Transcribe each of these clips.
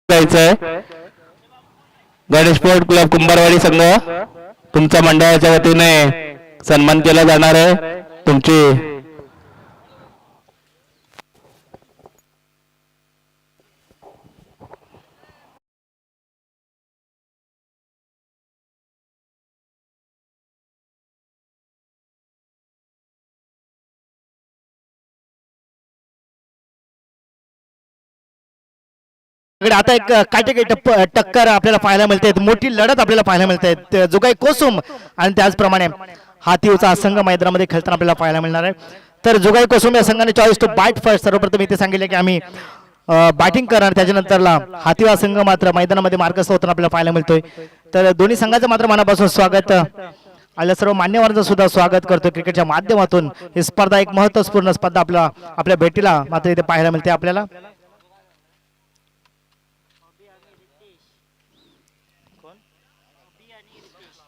जायचंय. Ganesh sport club Kumbharwadi संघ तुमच्या मंडळाच्या वतीने सन्मान केला जाणार आहे. तुमची आता एक काटेकी टक्कर आपल्याला पाहायला मिळते. मोठी लढत आपल्याला पाहायला मिळते. जुगाई कोसुम आणि त्याचप्रमाणे हातीवचा संघ मैदानामध्ये खेळताना आपल्याला पाहायला मिळणार आहे. तर जुगाई कोसुम या संघाने चॉईस टू बॅट फर्स्ट सर्वप्रथम इथे सांगितले की आम्ही बॅटिंग करणार. त्याच्यानंतरला हातीवा संघ मात्र मैदानामध्ये मार्गस्थ होताना आपल्याला पाहायला मिळतोय. तर दोन्ही संघाचं मात्र मनापासून स्वागत आल्या सर्व मान्यवरांचं सुद्धा स्वागत करतो. क्रिकेटच्या माध्यमातून ही स्पर्धा एक महत्त्वपूर्ण स्पर्धा आपल्या भेटीला मात्र इथे पाहायला मिळते. आपल्याला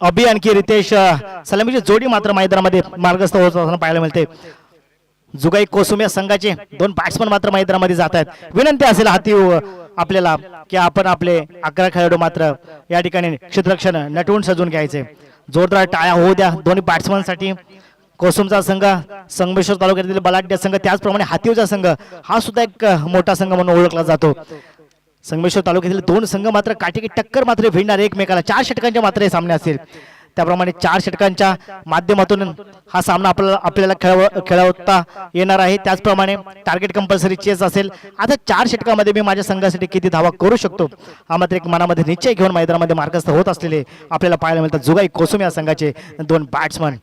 अभि आणखी रितेश सलामीची जोडी मात्र मैदानामध्ये मार्गस्थ होत असताना पाहायला मिळते. जुगाई कोसुम या संघाचे दोन बॅट्समन मात्र मैदानामध्ये जात आहेत. विनंती असेल हाती आपल्याला की आपण आपले 11 खेळाडू मात्र या ठिकाणी क्षेत्ररक्षण नटवून सजून घ्यायचे. जोरदार टाळ्या होऊ द्या दोन्ही बॅट्समनसाठी. कोसुमचा संघ संगमेश्वर तालुक्यातील बलाढ्य संघ त्याचप्रमाणे हातीवचा संघ हा सुद्धा एक मोठा संघ म्हणून ओळखला जातो. संगमेश्वर तालुक्यातील दोन संघ मात्र काटेकी टक्कर मात्र भिडणार एकमेकाला. 4 षटकांचे मात्र हे सामने असतील. त्याप्रमाणे 4 षटकांच्या माध्यमातून हा सामना आपल्याला खेळवता येणार आहे. त्याचप्रमाणे टार्गेट कंपल्सरी चेस असेल. आता 4 षटकामध्ये मी माझ्या संघासाठी किती धावा करू शकतो हा मात्र एक मनामध्ये निश्चय घेऊन मैदानामध्ये मार्गस्थ होत असलेले आपल्याला पाहायला मिळतात. जुगाई कोसुम या संघाचे दोन बॅट्समन.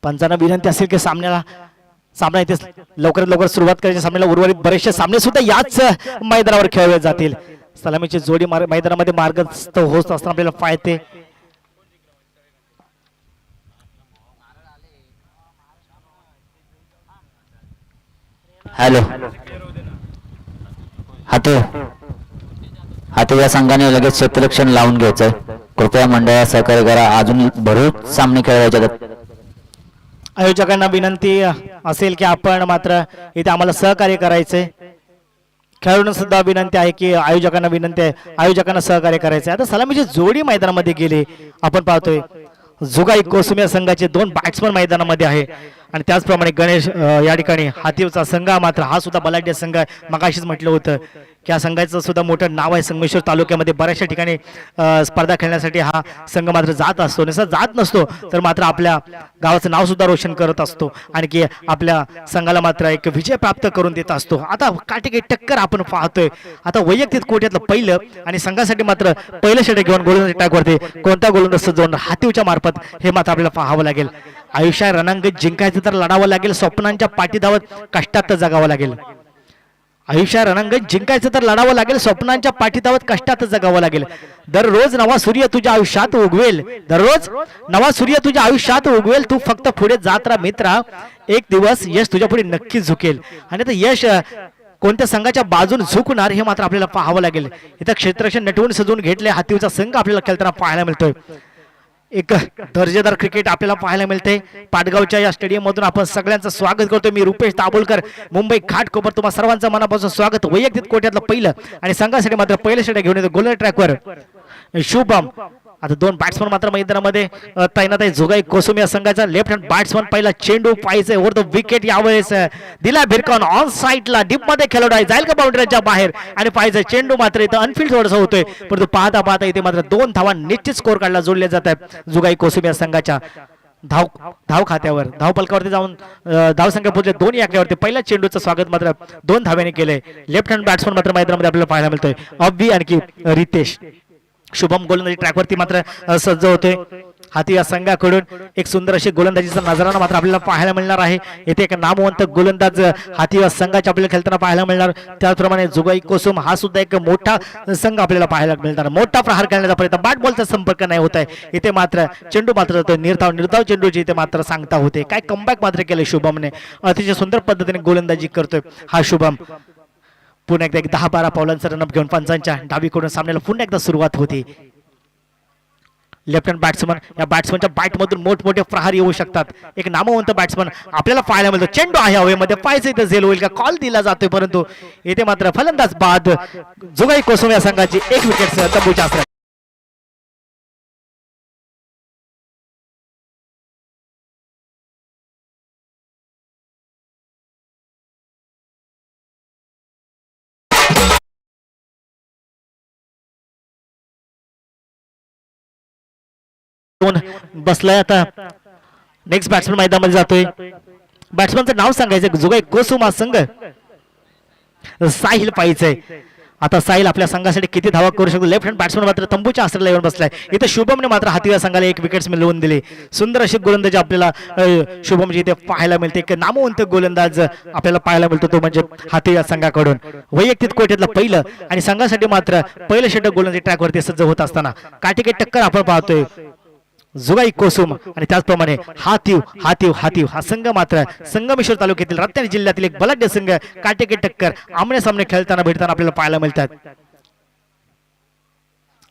पंचांना विनंती असेल की सामना इथे लवकरात लवकर सुरुवात करायची. सामन्याला उर्वरित बरेचसे सामने सुद्धा याच मैदानावर खेळले जातील. सलामीची जोडी मैदानामध्ये मार्गस्थ होत असताना आपल्याला पाहते. हॅलो हाते या संघाने लगेच क्षेत्ररक्षण लावून घ्यायचं. कृपया मंडळा सहकार्य करा. अजून भरपूर सामने खेळायचे आहेत. आयोजकांना विनंती असेल की आपण मात्र इथे आम्हाला सहकार्य करायचे. खेळाडूंना सुद्धा विनंती आहे की आयोजकांना सहकार्य करायचे. आता सलामीची जोडी मैदानामध्ये गेली. आपण पाहतोय जुगाई कोसुम या संघाचे दोन बॅट्समन मैदानामध्ये आहे. आणि त्याचप्रमाणे गणेश या ठिकाणी हातीवचा संघ मात्र हा सुद्धा बलाढ्य संघ. मगाशीच म्हटलं होतं की या संघाचं सुद्धा मोठं नाव आहे. संगमेश्वर तालुक्यामध्ये बऱ्याचशा ठिकाणी स्पर्धा खेळण्यासाठी हा संघ मात्र जात असतो. नसा जात नसतो तर मात्र आपल्या गावाचं नाव सुद्धा रोशन करत असतो आणि की आपल्या संघाला मात्र एक विजय प्राप्त करून देत असतो. आता काटेकी टक्कर आपण पाहतोय. आता वैयक्तिक कोट्यातलं पहिलं आणि संघासाठी मात्र पहिलं षटक घेऊन गोलंदाजी ट्रॅकवरती कोणता गोलंदाज सजवणार हातीवच्या मार्फत हे मात्र आपल्याला पाहावं लागेल. आयुष्यात रणांगण जिंकायचं तर लढावं लागेल. स्वप्नांच्या पाठी धावत कष्टात जगावं लागेल. आयुष्यात रणांगण जिंकायचं तर लढावं लागेल. स्वप्नांच्या पाठी धावत कष्टात जगावं लागेल. दररोज नवा सूर्य तुझ्या आयुष्यात उगवेल. दररोज नवा सूर्य तुझ्या आयुष्यात उगवेल. तू फक्त पुढे जात राहा मित्रा. एक दिवस यश तुझ्या पुढे नक्की झुकेल. आणि आता यश कोणत्या संघाच्या बाजून झुकणार हे मात्र आपल्याला पाहावं लागेल. इथं क्षेत्ररक्षण नटवून सजवून घेतले हातीवचा संघ आपल्याला खेळताना पाहायला मिळतोय. एक दर्जेदार क्रिकेट आपल्याला पाहायला मिळते. पाटगावच्या या स्टेडियम मधून आपण सगळ्यांचं स्वागत करतो. मी रुपेश दाभोलकर मुंबई घाटकोपर तुम्हा सर्वांचं मनापासून स्वागत. वैयक्तिक कोट्यातलं पहिलं आणि संघासाठी मात्र पहिलं षटक घेऊन येतो गोलंदाज ट्रॅकवर शुभम. आता दोन बॅट्समन मात्र मैदानामध्ये तैनात आहे. जुगाई कोसुम या संघाचा लेफ्ट हँड बॅट्समन. पहिला चेंडू पाहिजे ओव्हर द विकेट यावेळेस दिला भिरकावून ऑन साईडला डीप मध्ये खेळाडू आहे. जाईल का बाउंड्रीच्या बाहेर आणि पाहिजे चेंडू मात्र इथं अनफिल्ड थोडंसं होतोय. परंतु पाहता इथे मात्र 2 धावा निश्चित स्कोर कार्डला जोडले जात आहेत जुगाई कोसुम या संघाच्या धाव खात्यावर. धावपलकावरती जाऊन धावसंख्या पोहोचले 2 या आकड्यावरती. पहिल्या चेंडूचं स्वागत मात्र 2 धाव्याने केलंय. लेफ्ट हँड बॅट्समन मात्र मैदानामध्ये आपल्याला पाहायला मिळतोय अभि आणखी रितेश. शुभम गोलंदाजी ट्रॅकवरती मात्र सज्ज होतोय. हाती या संघाकडून एक सुंदर अशी गोलंदाजीचा नजारा मात्र आपल्याला पाहायला मिळणार आहे. येथे एक नामवंत गोलंदाज हाती या संघाच्या आपल्याला खेळताना पाहायला मिळणार. त्याचप्रमाणे जुगाई कोसुम हा सुद्धा एक मोठा संघ आपल्याला पाहायला मिळणार. मोठा प्रहार करण्याचा प्रयत्न बॅट बॉलचा संपर्क नाही होत आहे. इथे मात्र चेंडू मात्र निर्धाव चेंडूची इथे मात्र सांगता होते. काय कमबॅक मात्र केले शुभमने. अतिशय सुंदर पद्धतीने गोलंदाजी करतोय हा शुभम. पुन्हा एकदा 10-12 पावलांचा रनअप घेऊन पंचांच्या डावीकडून सामन्याला पुन्हा एकदा सुरुवात होती. लेफ्ट हँड बॅट्समन, या बॅट्समनच्या बॅटमधून मोठमोठे प्रहार येऊ शकतात. एक नामवंत बॅट्समन आपल्याला पाहायला मिळतो. चेंडू आहे हवेमध्ये, पाहायचं इथे झेल होईल का, कॉल दिला जातोय, परंतु इथे मात्र फलंदाज बाद. जुगाई कोसम या संघाची 1 विकेट तंबूच्या आसपास. बसलाय आता. नेक्स्ट बॅट्समन मैदानामध्ये जातोय. बॅट्समनचं नाव सांगायचं, जुगाई कोसुम हा संघ. साहिल पाहिजे. आता साहिल आपल्या संघासाठी किती धावा करू शकतो. लेफ्ट हँड बॅट्समन मात्र तंबूच्या आश्रयाला येऊन बसलाय. इथे शुभमने मात्र हातीच्या संघाला 1 विकेट मिळवून दिली. सुंदर अशी गोलंदाजी आपल्याला शुभमची इथे पाहायला मिळते. एक नामवंत गोलंदाज आपल्याला पाहायला मिळतो, तो म्हणजे हातीच्या संघाकडून. वैयक्तिक कोट्यातलं पहिलं आणि संघासाठी मात्र पहिलं षटक गोलंदाजी ट्रॅकवरती सज्ज होत असताना काटेकी टक्कर आपण पाहतोय. जुगाई कोसुम आणि त्याचप्रमाणे हातीव हातीव हातीव हा संघ मात्र संगमेश्वर तालुक्यातील रत्नागिरी जिल्ह्यातील एक बलाढ्य संघ काटेकी टक्कर आमने सामने खेळताना भेटताना आपल्याला पाहायला मिळतात.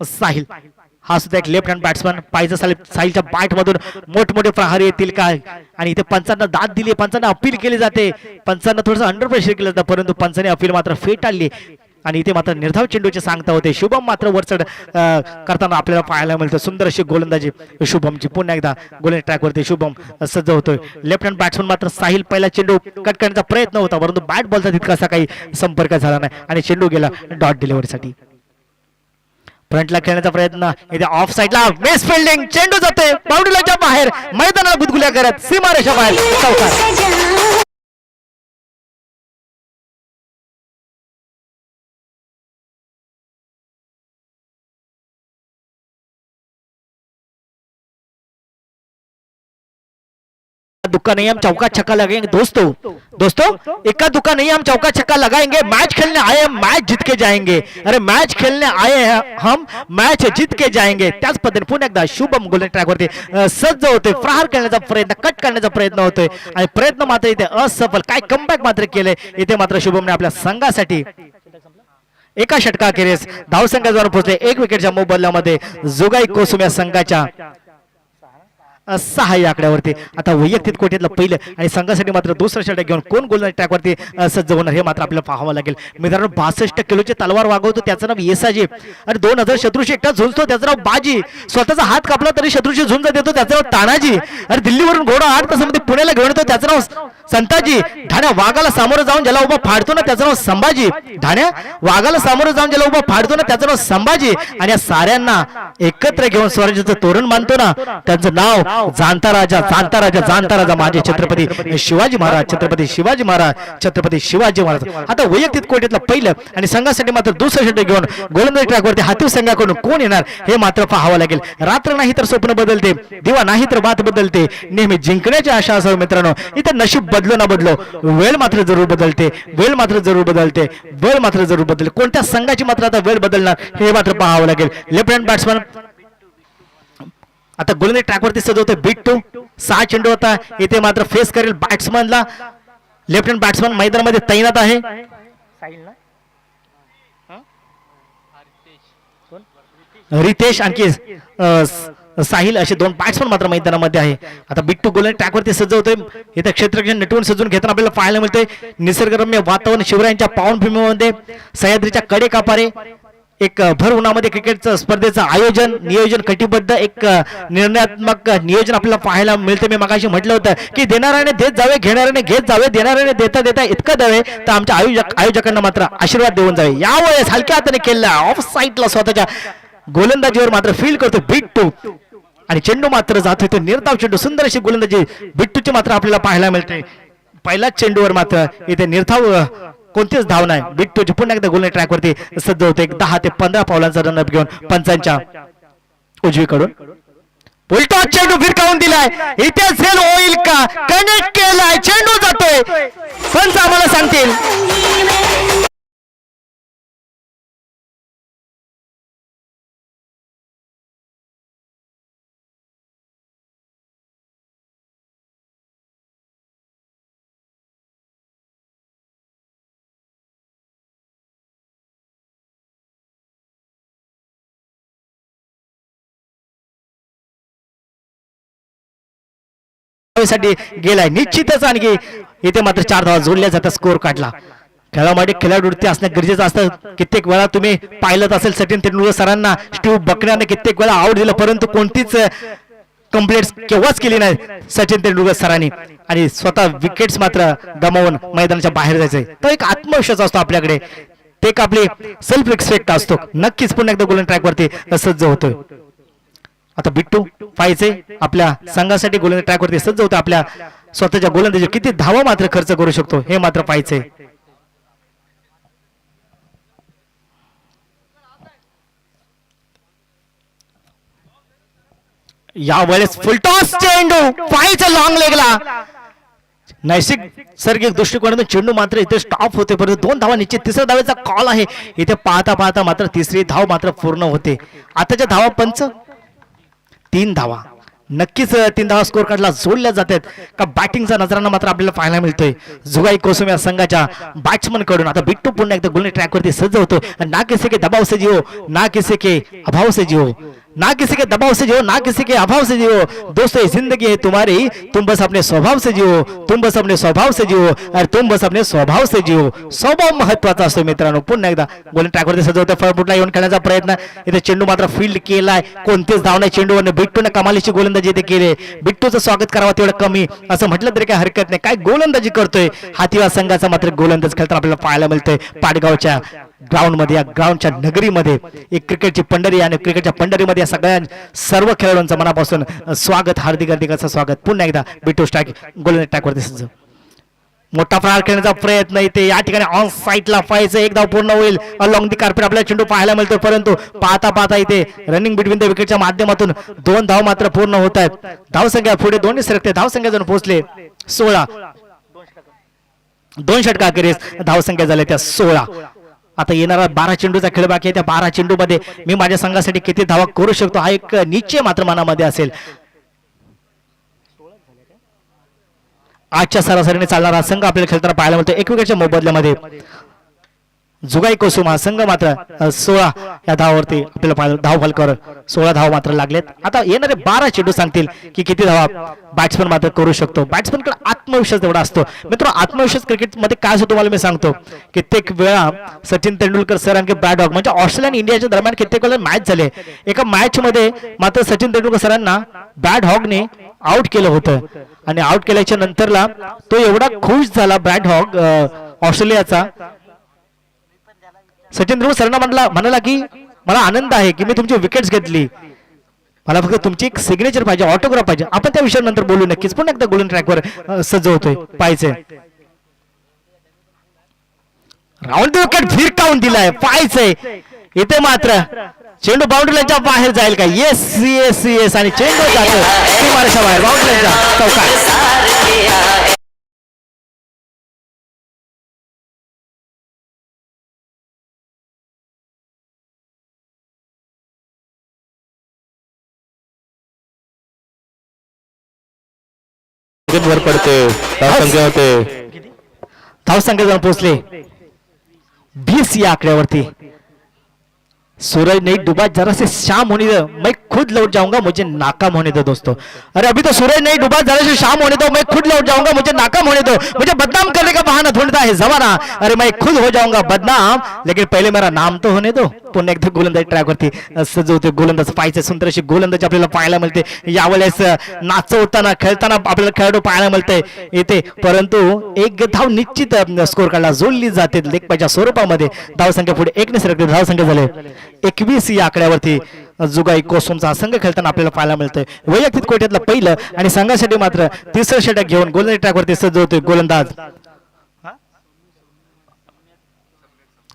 साहिल हा सुद्धा एक लेफ्ट हँड बॅट्समन. पाहिजे साहिलच्या बॅट मधून मोठमोठे प्रहार येतील काय, आणि इथे पंचांना दाद दिली, पंचांना अपील केली जाते, पंचांना थोडंसं अंडर प्रेशर केलं जातं, परंतु पंचांनी अपील मात्र फेटाळली आणि इथे मात्र निर्धाव चेंडूचे सांगता होते. शुभम मात्र वरचढ करताना आपल्याला पाहायला मिळतं. सुंदर अशी गोलंदाजी शुभमची. पुन्हा एकदा गोलंदाजी ट्रॅकवरती शुभम सज्ज होतोय. लेफ्ट हँड बॅट्समन मात्र साहिल पहिला चेंडू कट करण्याचा प्रयत्न होता, परंतु बॅट बॉलचा तितकासा काही संपर्क झाला नाही आणि चेंडू गेला डॉट डिलिव्हरीसाठी. फ्रंटला खेळण्याचा प्रयत्न, इथे ऑफ साइडला मिस फिल्डिंग, चेंडू जाते बाउंड्रीच्या बाहेर, मैदानाला गुदगुल्या करत सीमारेषा बाहेर चौकार. दुक्का नहीं हम चौका छक्का लगाएंगे दोस्तों इक्का दुक्का नहीं हम चौका छक्का लगाएंगे. मैच खेलने आए हम, मैच जीत के जाएंगे. अरे मैच खेलने आए हैं हम, मैच जीत के जाएंगे. त्याच पद्धतीने पुन्हा एकदा शुभम गोलंदाजी ट्रॅकवरती सज्ज होते. प्रहार करण्याचा प्रयत्न, कट करण्याचा प्रयत्न होतोय आणि प्रयत्न मात्र इथे असफल. काय कमबॅक मात्र केले इथे मात्र शुभमने आपल्या संघासाठी. एका षटकाखेरीस धावसंख्या पोहोचले 1 विकेटच्या मोबदल्यामध्ये जुगाई कोसुम या संघाच्या 6 या आकड्यावरती. आता वैयक्तिक कोट्यातलं पहिलं आणि संघासाठी मात्र दुसरं षटक घेऊन कोण गोलंदाजी ट्रॅकवरती सज्ज होणार हे मात्र आपल्याला पाहावं लागेल. मित्रांनो 62 किलोची तलवार वागवतो त्याचं नाव येसाजी आणि 2000 शत्रूशी एकटा झुंजतो त्याचं नाव बाजी. स्वतःचा हात कापला तरी शत्रूशी झुंज देतो त्याचं नाव तानाजी. आणि दिल्लीवरून घोडा 8 तासामध्ये पुण्याला घेऊन येतो त्याचं नाव संताजी. ढाण्या वाघाला सामोरं जाऊन ज्याला उभा फाडतो ना त्याचं नाव संभाजी. ढाण्या वाघाला सामोरं जाऊन ज्याला उभा फाडतो ना त्याचं नाव संभाजी. आणि या साऱ्यांना एकत्र घेऊन स्वराज्याचं तोरण मानतो ना त्यांचं नाव जाणता राजा, जाणता राजा, जाणता राजा माझे छत्रपती शिवाजी महाराज, छत्रपती शिवाजी महाराज, छत्रपती शिवाजी महाराज. आता वैयक्तिक कोट्यातलं पहिलं आणि संघासाठी मात्र दुसरं षटक घेऊन गोलंदाजी ट्रॅकवरती हातीव संघाकडून कोण येणार हे मात्र पाहावं लागेल. रात्र नाही तर स्वप्न बदलते, दिवा नाही तर बात बदलते, नेहमी जिंकण्याची आशा असावी मित्रांनो. इथे नशीब बदलो ना बदलो, वेळ मात्र जरूर बदलते, वेळ मात्र जरूर बदलते, वेळ मात्र जरूर बदलते. कोणत्या संघाची मात्र आता वेळ बदलणार हे मात्र पाहावं लागेल. लेफ्ट हँड बॅट्समन आता गोलंदाजी ट्रॅकवरती सजवतोय. बिट्टू 6 चेंडू होता, इथे मात्र फेस करेल बॅट्समनला. लेफ्ट हँड बॅट्समन मैदानामध्ये तैनात आहे. रितेश आणखी साहिल असे 2 बॅट्समन मात्र मैदानामध्ये आहे. आता बिट्टू गोलंदाजी ट्रॅकवरती सजवतोय. इथे क्षेत्ररक्षण नटवून सजून घेताना आपल्याला पाहायला मिळतंय. निसर्गरम्य वातावरण शिवरायांच्या पावनभूमीमध्ये सह्याद्रीच्या कडे कापारे एक भर उन्हामध्ये क्रिकेटचं स्पर्धेचं आयोजन नियोजन कटिबद्ध एक निर्णयात्मक नियोजन आपल्याला पाहायला मिळते. मी मगाशी म्हटलं होतं की देणाऱ्याने देत जावे, घेणाऱ्याने घेत जावे, देणाऱ्याने देता देता इतकं द्यावे तर आमच्या आयोजकांना मात्र आशीर्वाद देऊन जावे. यावेळेस हलक्या हाताने केलेला ऑफ साईडला स्वतःच्या गोलंदाजीवर मात्र फील करतो बिट्टू आणि चेंडू मात्र जातोय तो निर्धाव चेंडू. सुंदर अशी गोलंदाजी बिट्टूची मात्र आपल्याला पाहायला मिळते. पहिल्याच चेंडूवर मात्र इथे निर्धाव कोणतीच धाव नाही. बिट्टूची पुन्हा एकदा गोलंदाजी ट्रॅकवरती सज्ज होते. 10 ते 15 पावलांचा रनअप घेऊन पंचांच्या उजवीकडून उलटा चेंडू भिरकावून दिलाय. इथे झेल होईल का, कनेक्ट केलाय, चेंडू जातोय. पंच आम्हाला सांगतील. साठी गेलाय निश्चितच. आणखी इथे मात्र 4 धावा जोडल्या जातात, स्कोर काढला. खेळामध्ये खिलाडूवृत्ती असणं गरजेचं असतं. कित्येक वेळा तुम्ही पाहिलं असेल सचिन तेंडुलकर सरांना स्टीव्ह बकऱ्याने कित्येक वेळा आउट दिलं, परंतु कोणतीच कंप्लेंट केव्हाच केली नाही सचिन तेंडुलकर सरांनी, आणि स्वतः विकेट्स मात्र गमावून मैदानाच्या बाहेर जायचंय. तो एक आत्मविश्वास असतो आपल्याकडे, ते एक आपली सेल्फ रिस्पेक्ट असतो. नक्कीच पुन्हा एकदा गोल्डन ट्रॅक वरती सज्ज होतोय. आता बिट्टू पाहिजे आपल्या संघासाठी गोलंदाज ट्रॅक वरती सज्ज होतो. आपल्या स्वतःच्या गोलंदाजी किती धावा मात्र खर्च करू शकतो हे मात्र पाहिजे. यावेळेस फुलटॉस चेंडू पाहिजे लॉंग लेगला. नैसर्गिक दृष्टिकोनातून चेंडू मात्र इथे स्टॉप होते, परंतु 2 धावा निश्चित. तिसऱ्या धावेचा कॉल आहे इथे. पाहता पाहता मात्र तिसरी धाव मात्र पूर्ण होते. आताच्या धावा पंच 3 धावा. नक्कीच 3 धावा स्कोर काढला जोडल्या जातात का बॅटिंगचा नजराना मात्र आपल्याला पाहायला मिळतोय जुगाई कोसम या संघाच्या बॅट्समन कडून. आता बिट्टू पुन्हा एकदा गोलने ट्रॅक वरती सज्ज होतो. ना किसी के दबाव से जियो, ना किसी के अभाव से जियो, ना किसी के दबाव से जियो, ना किसी के अभाव से जियो. दोस्तों ये जिंदगी है तुम्हारी, तुम बस अपने स्वभाव से जियो, तुम बस अपने स्वभाव से जियो, और तुम बस अपने स्वभाव से जियो. स्वभाव महत्वाचा असतो मित्रांनो. पुन्हा एकदा गोलने ट्रॅक वरती सज्ज होतो. फळफुटला येऊन खेळण्याचा प्रयत्न. इथे चेंडू मात्र फील्ड केलाय, कोणतेच धाव नाही चेंडूवर. बिट्टूने कमालीची गोलंदाजी इथे केली. बिट्टूचं स्वागत करावं तेवढं कमी असं म्हटलं तरी काही हरकत नाही. काय गोलंदाजी करतोय हातीवा संघाचा मात्र गोलंदाज खेळताना आपल्याला पाहायला मिळतोय पाटगावच्या ग्राउंड मध्ये, या ग्राउंडच्या नगरीमध्ये. एक क्रिकेटची पंढरी आणि क्रिकेटच्या पंढरीमध्ये या सगळ्या सर्व खेळाडूंचं मनापासून स्वागत, हार्दिक हार्दिक असं स्वागत. पुन्हा एकदा बिट्टू स्ट्राईक गोलंदाज ट्रॅक वरती सज्ज. मोठा प्रहार खेळण्याचा प्रयत्न इथे या ठिकाणी ऑन साईडला पाहायचं. एक धाव पूर्ण होईल. अलॉंग दी कार्पेट आपल्याला चेंडू पाहायला मिळतो, परंतु पाहता पाहता इथे रनिंग बिटवीन द विकेटच्या माध्यमातून 2 धाव मात्र पूर्ण होत आहेत. धावसंख्या पुढे 2 सरकते. धावसंख्या जण पोहोचले 16. 2 षटकाखेरीस धावसंख्या झाल्या त्या 16. आता येणारा 12 चेंडूचा खेळ बाकी आहे. त्या 12 चेंडू मध्ये मी माझ्या संघासाठी किती धावा करू शकतो हा एक निश्चय मात्र मनामध्ये असेल. आजच्या सरासरीने चालणारा संघ आपल्याला खेळताना पाहायला मिळतो. 1 विकेटच्या मोबदल्यामध्ये जुगाई कोसुम हा संघ मात्र 16 या धावावरती आपल्याला धाव फलकावर 16 धाव मात्र लागलेत. आता येणारे 12 चेंडू सांगतील की किती धावा बॅट्समन मात्र करू शकतो. बॅट्समन कडे आत्मविश्वास एवढा असतो मित्र. आत्मविश्वास क्रिकेट मध्ये काय असतो तुम्हाला मी सांगतो. कित्येक वेळा सचिन तेंडुलकर सर आणि ब्रॅड हॉग म्हणजे ऑस्ट्रेलिया आणि इंडियाच्या दरम्यान कित्येक वेळा मॅच झाले. एका मॅच मध्ये मात्र सचिन तेंडुलकर सरांना ब्रॅड हॉगने आउट केलं होतं, आणि आउट केल्याच्या नंतरला तो एवढा खुश झाला ब्रॅड हॉग ऑस्ट्रेलियाचा. सचिन तेंडुलकर सरांना म्हणाला की मला आनंद आहे की मी तुमची विकेट्स घेतली, मला फक्त तुमची एक सिग्नेचर पाहिजे, ऑटोग्राफ पाहिजे. आपण त्या विषयावर नंतर बोलू नक्कीच. पुन्हा एकदा गोल्डन ट्रॅकवर सज्ज होतोय पाहायचंय. राऊंड द विकेट भिरकावून दिलाय पाहायचंय. इथे मात्र चेंडू बाउंड्रीच्या बाहेर जाईल का? येस येस येस, आणि चेंडू जातो सीमारेषा बाहेर बाउंड्रीच्या चौकात. वर पडते धावसंख्या होते. धावसंख्या जाऊन पोहोचले 20 या आकड्यावरती. सूरज नहीं डूबा, जरा से शाम होने दो, मैं खुद लौट जाऊंगा, मुझे नाकाम होने दो दोस्तों. अरे अभी तो सूरज नहीं डूबा, जरा से शाम होने दो, मैं खुद लौट जाऊंगा, मुझे नाकाम होने दो. मुझे बदनाम करने का बहाना ढूंढता है जमाना. अरे मैं खुद हो जाऊंगा बदनाम, लेकिन पहिले मेरा नाम तो होने दो. पुन्हा एकदा गोलंदाज ट्रॅक वरती सजवते. गोलंदाज पाहायचे सुंदर अशी गोलंदाज आपल्याला पाहायला मिळते. यावेळेस नाचवताना खेळताना आपल्याला खेळाडू पाहायला मिळते येते, परंतु एक धाव निश्चित स्कोर काढला जोडली जाते लेखपाच्या स्वरूपामध्ये. धावसंख्या पुढे 1 ने सरकते. धावसंख्या झाले 21 या आकड्यावरती. जुगाई कोसमचा संघ खेळताना आपल्याला पाहायला मिळतोय. वैयक्तिक कोट्यातलं पहिलं आणि संघासाठी मात्र 3रं षटक घेऊन गोलंदाज ट्रॅक वरती सज्ज होतोय गोलंदाज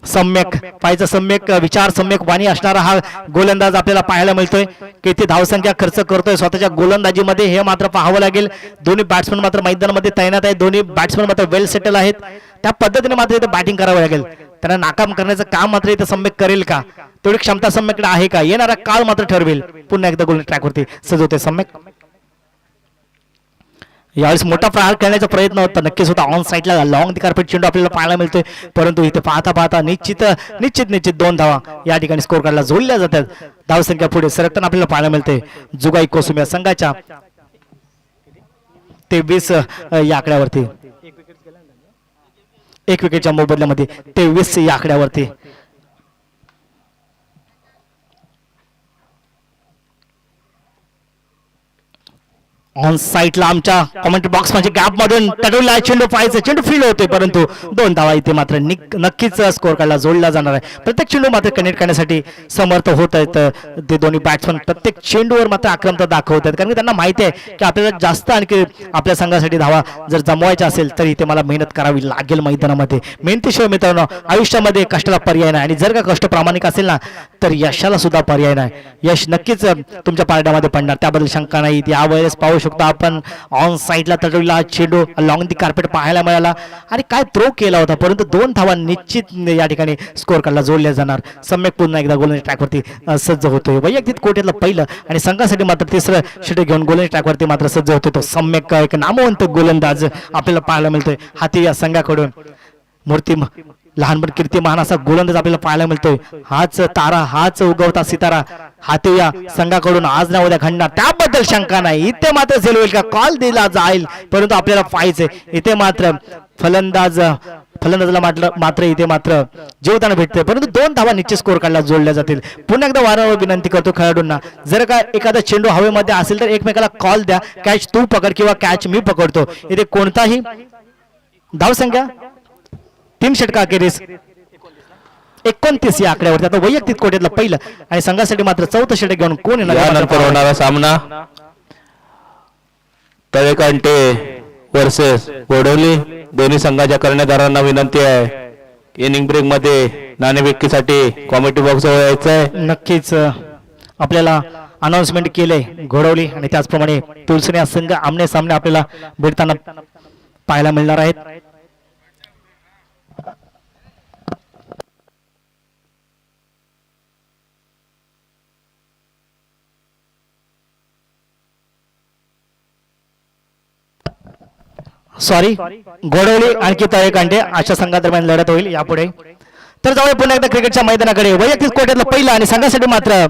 सम्यक पाहिजे. सम्यक विचार, सम्यक वाणी असणारा हा गोलंदाज आपल्याला पाहायला मिळतोय. किती धावसंख्या खर्च करतोय स्वतःच्या गोलंदाजीमध्ये हे मात्र पाहावं लागेल. दोन्ही बॅट्समन मात्र मैदानामध्ये तैनात आहेत. दोन्ही बॅट्समन मात्र वेल सेटल आहेत. त्या पद्धतीने मात्र इथे बॅटिंग करावं लागेल. त्यांना नाकाम करण्याचं काम मात्र इथे सम्यक करेल का? तेवढी क्षमता सम्यकडे आहे का? येणारा काळ मात्र ठरवेल. पुन्हा एकदा गोलंदाज ट्रॅक वरती सजवते सम्यक. यावेळेस मोठा प्रहार करण्याचा प्रयत्न होता नक्कीच होता. ऑन साईडला लॉंग दी कार्पेट चेंडू आपल्याला पाहायला मिळतोय, परंतु इथे पाहता पाहता निश्चित 2 धावा या ठिकाणी स्कोर काढला जोडल्या जातात. धावसंख्या पुढे सरकताना आपल्याला पाहायला मिळते जुगाई कोसुम या संघाच्या 23 या आकड्यावरती. एक विकेटच्या मोबदल्यामध्ये 23 या आकड्यावरती. ऑन साईडला आमच्या कमेंट बॉक्स मध्ये गॅप मधून तडवला चेंडू पाहायचं, चेंडू फील्ड होते परंतु 2 धावा इथे मात्र नक्कीच स्कोर कार्डला जोडला जाणार आहे. प्रत्येक चेंडू मात्र कनेक्ट करण्यासाठी समर्थ होत आहेत ते दोन्ही बॅट्समन. प्रत्येक चेंडूवर मात्र आक्रमकता दाखवत आहेत कारण की त्यांना माहिती आहे की आपल्याला जास्त आणखी आपल्या संघासाठी धावा जर जमवायच्या असेल तर इथे मला मेहनत करावी लागेल मैदानामध्ये. मेहनतीशिवाय मित्रांनो आयुष्यामध्ये कष्टाला पर्याय नाही आणि जर का कष्ट प्रामाणिक असेल ना तर यशाला सुद्धा पर्याय नाही. यश नक्कीच तुमच्या पारड्यामध्ये पडणार, त्याबद्दल शंका नाही. यावेळेस पाहू शकतो आपण ऑन साईडला तडवलेला चेंडू लॉंग दी कार्पेट पाहायला मिळाला आणि काय थ्रो केला होता परंतु 2 धावा निश्चित या ठिकाणी स्कोर कार्डला जोडल्या जाणार. सम्यक पुन्हा एकदा गोलंदाजी ट्रॅकवरती सज्ज होतोय. वैयक्तिक कोट्यातलं पहिलं आणि संघासाठी मात्र 3रं षटक घेऊन गोलंदाजी ट्रॅकवरती मात्र सज्ज होतोय तो सम्यक एक नामवंत गोलंदाज आपल्याला पाहायला मिळतोय. हाती या संघाकडून मूर्ती लहानपण कीर्तिमान असा गोलंदाज आपल्याला पाहायला मिळतोय. हाच तारा, हाच उगवता सितारा हाती या संघाकडून आज ना उद्या घडणार, त्याबद्दल शंका नाही. इथे मात्र झेल होईल का, कॉल दिला जाईल परंतु आपल्याला पाहायचंय इथे मात्र फलंदाजाला मात्र इथे मात्र जेवताना भेटते परंतु 2 धावा निश्चित स्कोर कार्डला जोडल्या जातील. पुन्हा एकदा वारंवार विनंती करतो खेळाडूंना, जर का एखादा चेंडू हवेमध्ये असेल तर एकमेकाला कॉल द्या. कॅच तू पकड किंवा कॅच मी पकडतो. इथे कोणताही धावसंख्या 3 षटका अखेरीस 29 या आकड्यावरती. आता वैयक्तिक कोट्यातलं पहिलं आणि संघासाठी मात्र 4थं षटक घेऊन कोण यानंतर होणारा सामना तळेकांटे वर्सेस गोडवली. दोन्ही संघाच्या कर्णधारांना विनंती आहे इनिंग ब्रेक मध्ये नाणेफेकीसाठी कॉमेडी बॉक्स यायचं आहे. नक्कीच आपल्याला अनाउन्समेंट केले घोडवली आणि त्याचप्रमाणे तुलसीने संघ आमने सामने आपल्याला भेटताना पाहायला मिळणार आहेत. सॉरी, घोडवली आणखी तळेकांडे अशा संघादरम्यान लढत होईल यापुढे. तर जाऊया पुन्हा एकदा क्रिकेटच्या मैदानाकडे. वैयक्तिक कोट्यातलं पहिलं आणि संघासाठी मात्र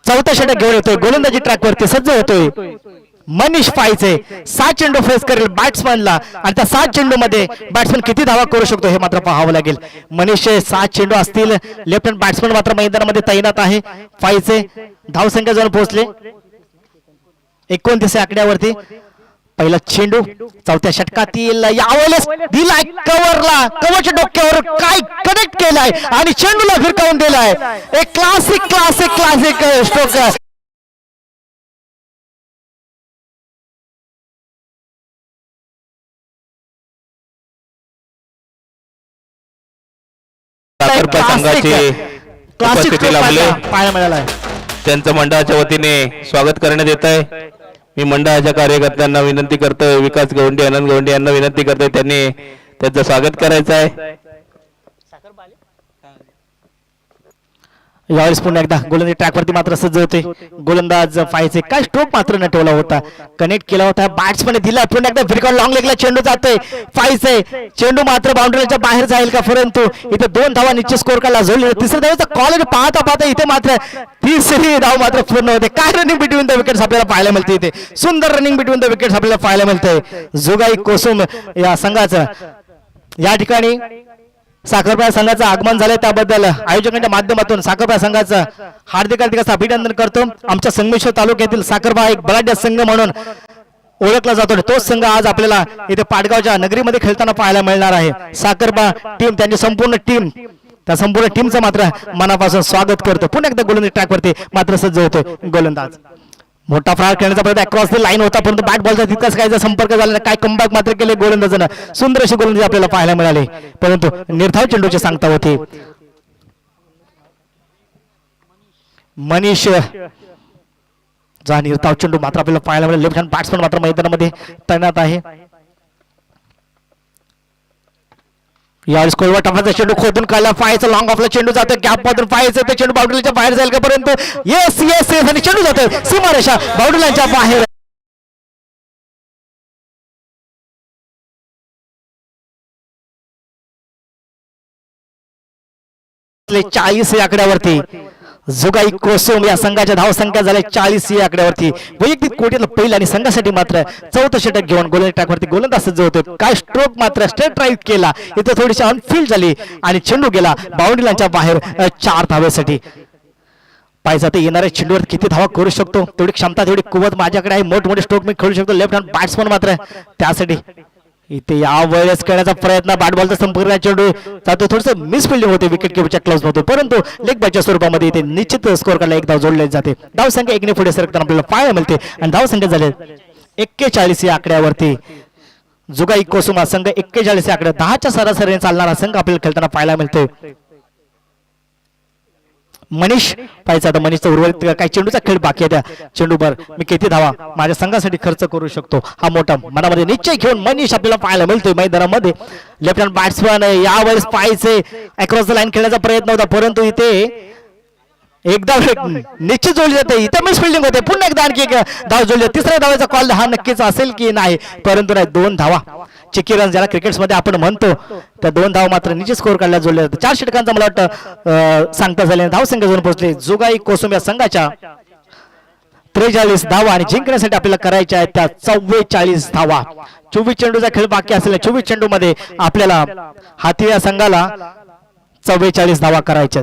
4थं षटक घेऊन येतोय. गोलंदाजी ट्रॅकवरती सज्ज होतोय मनीष पायचे. 7 चेंडू फेस करेल बॅट्समॅनला आणि त्या 7 चेंडू मध्ये बॅट्समॅन किती धावा करू शकतो हे मात्र पाहावं लागेल. मनीषचे 7 चेंडू असतील. लेफ्ट हँड बॅट्समॅन मात्र मैदानामध्ये तैनात आहे. पायचे धावसंख्या जाऊन पोहोचले 29 आकड्यावरती. पहिला चेंडू 4थ्या षटकातील यावेळेस दिलाय कव्हरला, कव्हरच्या डोक्यावर काय कनेक्ट केलाय आणि चेंडूला फिरकावून दिलाय. एक क्लासिक स्ट्रोक. पाहायला मिळाला आहे. त्यांचं मंडळाच्या वतीने स्वागत करण्यात येत आहे. मी मंडळाच्या कार्यकर्त्यांना विनंती करतोय, विकास गवंडी, आनंद गवंडी यांना विनंती करतोय त्यांनी त्यांचं स्वागत करायचं आहे. यावेळेस पुन्हा एकदा गोलंदाजी ट्रॅकवरती मात्र सज्ज होते. गोलंदाज पाहायचे काय स्ट्रोक मात्र न ठेवला होता, कनेक्ट केला होता. बॅट्समॅन दिला पुन्हा एकदा फिरकावून लॉंग लेगला चेंडू जातोय. पाहायचे चेंडू मात्र बाउंड्रीच्या बाहेर जाईल का, परंतु इथे 2 धावा निश्चित स्कोर काढला. जोडले 3ऱ्या धावाचा कॉल पाहता इथे मात्र 3री धाव मात्र पूर्ण होते. काय रनिंग बिटवीन द विकेट्स आपल्याला पाहायला मिळते. इथे सुंदर रनिंग बिटवीन द विकेट्स आपल्याला पाहायला मिळते. जुगाई कोसुम या संघाचं या ठिकाणी साखरपा संघाचं आगमन झालंय, त्याबद्दल आयोजकांच्या माध्यमातून साखरपा संघाचं हार्दिक असं अभिनंदन करतो. आमच्या संगमेश्वर तालुक्यातील साखरपा एक बलाढ्य संघ म्हणून ओळखला जातो. तोच संघ आज आपल्याला इथे पाटगावच्या नगरीमध्ये खेळताना पाहायला मिळणार आहे. साखरपा टीम, त्यांची संपूर्ण टीम, त्या संपूर्ण टीमचं मात्र मनापासून स्वागत करतो. पुन्हा एकदा गोलंदाजी ट्रॅकवरती मात्र सज्ज होतो गोलंदाज. मोठा फरार खेळण्याचा प्रयत्न अक्रॉस द लाईन होता, परंतु बॅट बॉलचा तितकाच काही संपर्क झाला नाही. काय कमबॅक मात्र केले गोलंदाजानं. सुंदर अशी गोलंदाजी आपल्याला पाहायला मिळाली, परंतु निर्धाव चेंडूची सांगता होती. मनीष जा निर्धाव चेंडू मात्र आपल्याला पाहायला मिळाला. लेफ्ट हँड बॅट्समन मात्र मैदानामध्ये तैनात आहे. यावेळेस कोलवा टप्प्याचा चेंडू खोदून काढला. पाहायचा लॉंग ऑफला चेंडू जातो, गॅप मधून पाहायचं ते चेंडू बाउंड्रीच्या बाहेर जाईल का, परंतु येस येस येस आणि चेंडू जातो सीमारेषा बाउंड्रीच्या बाहेर. 40 आकड्यावरती जुगाई कोसोम या संघाच्या धावसंख्या झाल्या 40 या आकड्यावरती. वैयक्तिक कोटीला पहिला आणि संघासाठी मात्र चौथं षटक घेऊन गोलंदाज ट्रॅकवरती गोलंदाज सज्ज होतो. काय स्ट्रोक मात्र स्ट्रेट ड्राईव्ह केला, इथे थोडीशी अनफिल्ड झाली आणि चेंडू गेला बाउंड्री लाईनच्या बाहेर 4 धावेसाठी. पाहिजे तर येणाऱ्या चेंडूवर किती धावा करू शकतो तेवढी क्षमता तेवढी कुवत माझ्याकडे आहे. मोठमोठे स्ट्रोक मी खेळू शकतो. लेफ्ट हँड बॅट्समन मात्र त्यासाठी इथे या वेळेस करण्याचा प्रयत्न. बॅट बॉलचा संपर्क चेंडू जातो, थोडस मिसफिल्डिंग होते विकेट किपरच्या क्लोज होतो, परंतु लेग बॅटच्या स्वरूपामध्ये इथे निश्चित स्कोर करायला एक धाव जोडले जाते. धावसंख्या 1 ने पुढे सरकताना आपल्याला पाहायला मिळते आणि धावसंख्या झाले 41 या आकड्यावरती. जुगाई कोसुमा संघ 41 या आकड्या 10च्या सरासरीने चालणारा संघ आपल्याला खेळताना पाहायला मिळते. मनीष पाहिजे आता मनीषचा उर्वरित काही चेंडूचा खेळ बाकी आहे. त्या चेंडूवर मी किती धावा माझ्या संघासाठी खर्च करू शकतो हा मोठा मनामध्ये निश्चय घेऊन मनीष आपल्याला पाहायला मिळतोय मैदानामध्ये. लेफ्ट हँड बॅट्समन यावेळेस पाहायचे अक्रॉस द लाईन खेळण्याचा प्रयत्न होता, परंतु इथे एकदा निश्चित जोडली जाते. इथे मिस फिल्डिंग होते, पुन्हा एकदा आणखी एक धाव जोडली. तिसऱ्या धावाचा कॉल हा नक्कीच असेल की नाही, परंतु नाही 2 धावा चिकी रन ज्याला क्रिकेट्स मध्ये आपण म्हणतो त्या 2 धाव मात्र निश्चित स्कोर काढल्या जोडल्या जातात. 4 षटकांचा मला वाटतं सांगता झाले. धाव संख्या जोडून पोहोचले जुगाई कोसुम या संघाच्या 43 धावा आणि जिंकण्यासाठी आपल्याला करायच्या आहेत त्या 44 धावा. 24 चेंडूचा खेळ बाकी असलेल्या 24 चेंडू मध्ये आपल्याला हाती या संघाला 44 धावा करायच्या.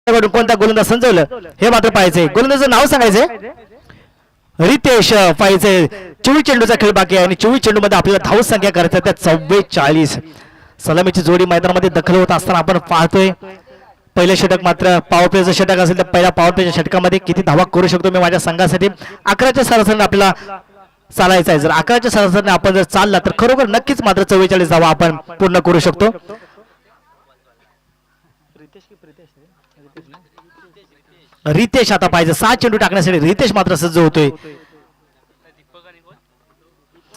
कोणता गोलंदाज संजवलं हे मात्र पाहायचंय. गोलंदाजाचं नाव सांगायचंय रितेश. पाहायचंय 24 चेंडूचा खेळ बाकी आहे आणि 24 चेंडू मध्ये आपल्याला धाव संख्या करायचं त्या 44. सलामीची जोडी मैदानामध्ये दखल होत असताना आपण पाहतोय. पहिलं षटक मात्र पॉवर प्लेचं षटक असेल तर पहिल्या पॉवर प्लेच्या षटकामध्ये किती धावा करू शकतो मी माझ्या संघासाठी. 11च्या सरासरीने आपल्याला चालायचं आहे. जर 11च्या सरासरीने आपण जर चालला तर खरोखर नक्कीच मात्र 44 धावा आपण पूर्ण करू शकतो. रितेश आता पाहिजे 6 चेंडू टाकण्यासाठी रितेश मात्र सज्ज होतोय.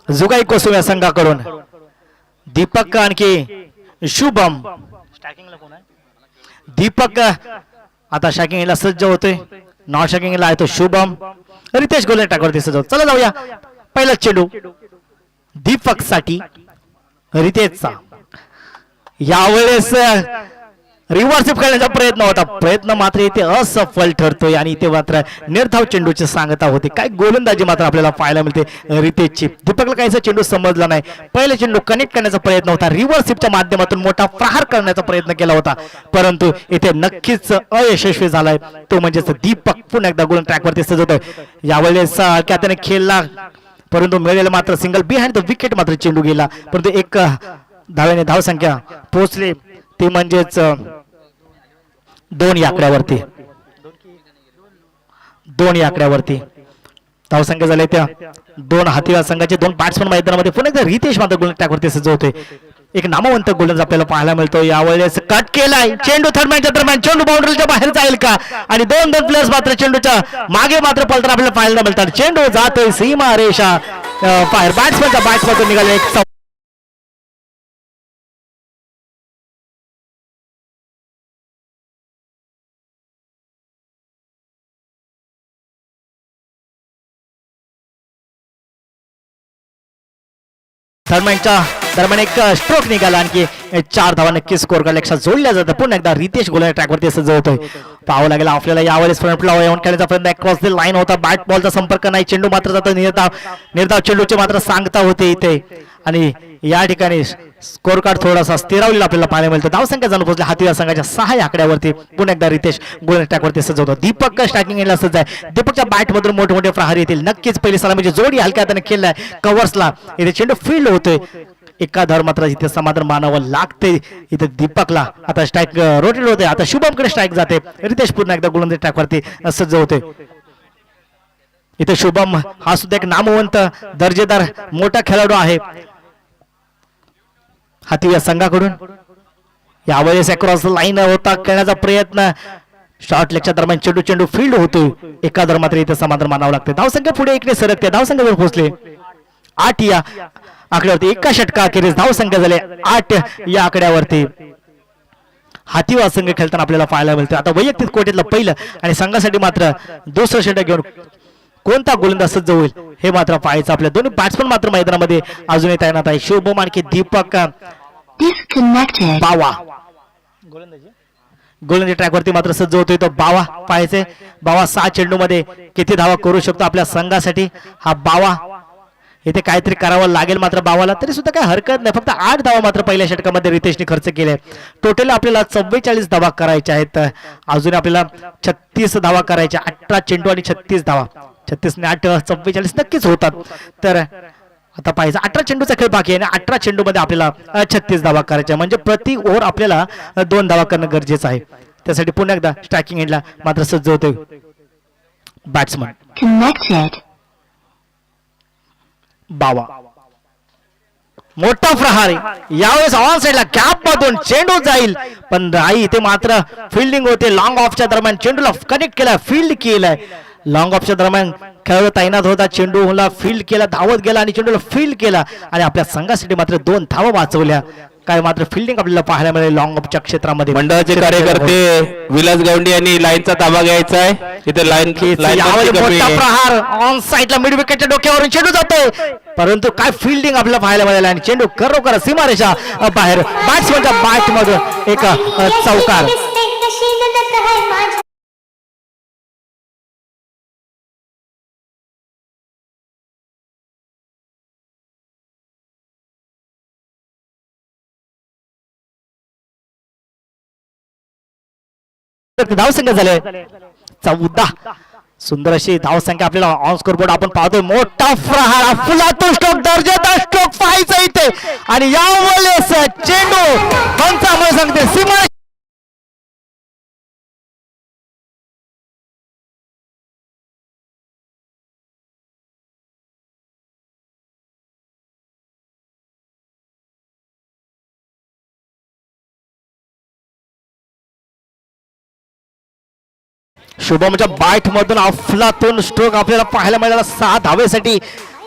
जुगाई कोसुम या संघाकडून दीपक आणखी शुभम. दीपक आता शॅकिंगला सज्ज होतोय. नॉन शॅकिंगला आहे तो शुभम. रितेश गोलंदाज टाकवरती सज्ज. चला जाऊया. पहिला चेंडू दीपक साठी रितेशचा. यावेळेस रिव्हर्स खेळण्याचा प्रयत्न होता. प्रयत्न मात्र इथे असफल ठरतोय आणि इथे मात्र निर्धाव चेंडूची सांगता होते. काय गोलंदाजी मात्र आपल्याला पाहायला मिळते रितेशची. दीपकला काहीसा चेंडू समजला नाही. पहिले चेंडू कनेक्ट करण्याचा प्रयत्न होता. रिव्हर्सिपच्या माध्यमातून मोठा प्रहार करण्याचा प्रयत्न केला होता परंतु इथे नक्कीच अयशस्वी झालाय. तो म्हणजेच दीपक पुन्हा एकदा गोल ट्रॅकवरती सजवतोय. यावेळेस त्याने खेळला परंतु मिळेल मात्र सिंगल बिहाइंड द विकेट मात्र चेंडू गेला. परंतु एक धावेने धावसंख्या पोहोचली ती म्हणजेच 2 या आकड्यावरती. 2 या आकड्यावरती धावसंख्या झाल्या त्या 2. हातीवार संघाचे 2 बॅट्समन मैदानामध्ये पुन्हा एकदा रितेश मात्र गोल ट्रॅकवरती सजवतोय. एक नामवंत गोलंदाज आपल्याला पाहायला मिळतो. यावेळेस कट केलाय चेंडू थर्डमॅनच्या दरम्यान. चेंडू बाउंड्रीच्या बाहेर जाईल का आणि 2 प्लेयर्स मात्र चेंडूच्या मागे मात्र पलताना आपल्याला पाहायला मिळतात. चेंडू जातोय सीमा रेषा बाहेर. बॅट्समनच्या बॅट्समधून निघाले एक थर्डमॅनच्या दरम्यान एक स्ट्रोक निघाला. आणखी 4 धावा नक्की स्कोर लक्षात जोडल्या जातात. पुन्हा एकदा रितेश गोलंदाज ट्रॅकवरती सजवतोय. पाहावं लागेल आपल्याला. यावेळेस फ्रंटला येऊन खेळण्याचा प्रयत्न क्रॉस द लाईन होता. बॅट बॉलचा संपर्क नाही. चेंडू मात्र जातो निर्धाव चेंडूची मात्र सांगता होते इथे आणि या ठिकाणी स्कोर कार्ड थोडासा स्थिरावलेला आपल्याला पाहायला मिळतो. धावसंख्या जाणून पोहोचल्या हातीवार संघाच्या 6 या आकड्यावरती. पुन्हा एकदा रितेश गोलंदाज ट्रॅकवरती सजवतो. दीपक स्ट्रायकिंगला सज्ज आहे. दीपकच्या बॅट मधून मोठे मोठे प्रहार येतील नक्कीच. पहिली सलामीची जोडी हलक्या हाताने खेळलाय कव्हर्सला. इथे चेंडू फील्ड होतोय. एका धार मात्र इथे समाधान मानावं लागते इथे दीपकला. आता स्ट्राईक रोटेट होते. आता शुभमकडे स्ट्राईक जाते. रितेश पुन्हा एकदा गोलंदाज ट्रॅकवरती सज्ज होते. इथे शुभम हा सुद्धा एक नामवंत दर्जेदार मोठा खेळाडू आहे हातीवार संघाकडून. यावेळेस अक्रॉस लाईन होता खेळण्याचा प्रयत्न. शॉर्ट लेगच्या दरम्यान चेंडू फील्ड होतोय. एका धार मात्र इथे समाधान मानावं लागते. धावसंख्या पुढे 1 ने सरकते. धावसंख्येवर पोहोचले 8 या आकड्यावरती. एका षटका अखेरीस धावसंख्या झाले 8 या आकड्यावरती. हातीवार संघ खेळताना आपल्याला पाहायला मिळते. आता वैयक्तिक कोटीतलं पहिलं आणि संघासाठी मात्र दुसरं षटक घेऊन कोणता गोलंदाज सज्ज होईल हे मात्र पाहायचं. आपल्या दोन्ही बॅट्समन मात्र मैदानामध्ये अजूनही तैनात आहे. शुभम आणखी दीपक. बावा गोलंदाजी ट्रॅकवरती मात्र सज्ज होतोय तो बावा. पाहायचे बावा 6 चेंडू मध्ये किती धावा करू शकतो आपल्या संघासाठी हा बावा. इथे काहीतरी करावं लागेल मात्र बावाला. तरी सुद्धा काही हरकत नाही. फक्त 8 धावा मात्र पहिल्या षटकामध्ये रितेशने खर्च केले. टोटल आपल्याला 44 धावा करायच्या आहेत. अजून आपल्याला 36 धावा करायच्या. 18 चेंडू आणि 36 धावा. 36 ने 8 44 नक्कीच होतात. तर आता पाहिजे 18 चेंडूचा खेळ बाकी आहे आणि 18 चेंडू मध्ये आपल्याला 36 धावा करायच्या. म्हणजे प्रति ओव्हर आपल्याला 2 धावा करणं गरजेचं आहे. त्यासाठी पुन्हा एकदा स्ट्रायकिंग एंडला मात्र सज्ज होते बॅट्समन बावा. मोठा प्रहार यावेळेस ऑन साइडला कॅप मधून चेंडू जाईल पण नाही. इथे मात्र फिल्डिंग होते. लॉंग ऑफच्या दरम्यान चेंडूला कनेक्ट केला. फील्ड केलाय. लॉंग ऑफच्या दरम्यान खेळाडू तैनात होता. चेंडूला फील्ड केला. धावत गेला आणि चेंडूला फील्ड केला आणि आपल्या संघासाठी मात्र 2 धावा वाचवल्या. काय मात्र फिल्डिंग आपल्याला पाहायला मिळेल लॉंग ऑफच्या क्षेत्रामध्ये. मंडळाचे कार्यकर्ते विलास गवंडी यांनी लाईनचा ताबा घ्यायचा आहे. इथे लाईन मोठा प्रहार ऑन साइडला मिड विकेटच्या डोक्यावरून चेंडू जातोय परंतु काय फिल्डिंग आपल्याला पाहायला मिळालं आणि चेंडू खरोखर सीमारेषा बाहेर. बॅट्समनच्या बॅट मधून एक चौकार. धावसंख्या झाले 14. सुंदर अशी धावसंख्या आपल्याला ऑन स्कोर बोर्ड आपण पाहतोय. मोठा प्रहार अफलातून स्ट्रोक दर्जेदार स्ट्रोक पाहायचा इथे आणि यावेळेस चेंडू पंचामुळे सांगते सीमा शुभमच्या बॅट मधून अफलातून स्ट्रोक आपल्याला पाहायला मिळाला 6 धावेसाठी